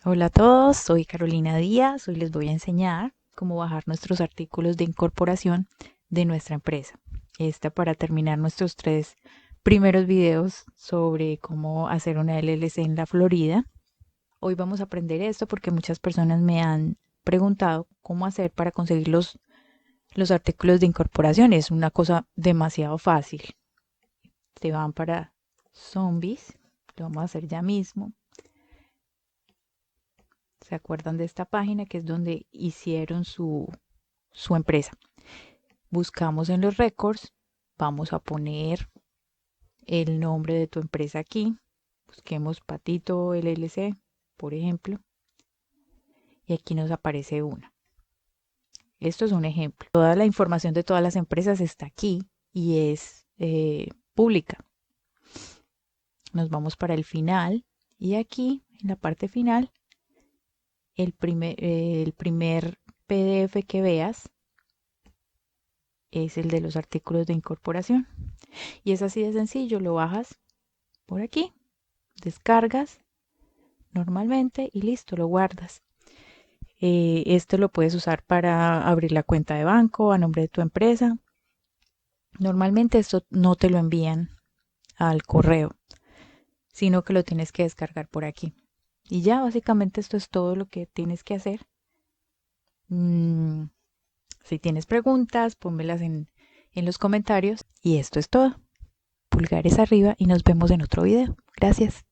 Hola a todos, soy Carolina Díaz. Hoy les voy a enseñar cómo bajar nuestros artículos de incorporación de nuestra empresa. Esta para terminar nuestros 3 primeros videos sobre cómo hacer una LLC en la Florida. Hoy vamos a aprender esto porque muchas personas me han preguntado cómo hacer para conseguir los artículos de incorporación. Es una cosa demasiado fácil. Se van para Zombies, lo vamos a hacer ya mismo. ¿Se acuerdan de esta página que es donde hicieron su empresa? Buscamos en los récords, vamos a poner el nombre de tu empresa aquí. Busquemos Patito LLC, por ejemplo, y aquí nos aparece una. Esto es un ejemplo. Toda la información de todas las empresas está aquí y es pública. Nos vamos para el final y aquí, en la parte final, el primer PDF que veas es el de los artículos de incorporación. Y es así de sencillo, lo bajas por aquí, descargas normalmente y listo, lo guardas. Esto lo puedes usar para abrir la cuenta de banco a nombre de tu empresa. Normalmente esto no te lo envían al correo, sino que lo tienes que descargar por aquí. Y ya básicamente esto es todo lo que tienes que hacer. Si tienes preguntas, pónmelas en los comentarios. Y esto es todo. Pulgares arriba y nos vemos en otro video. Gracias.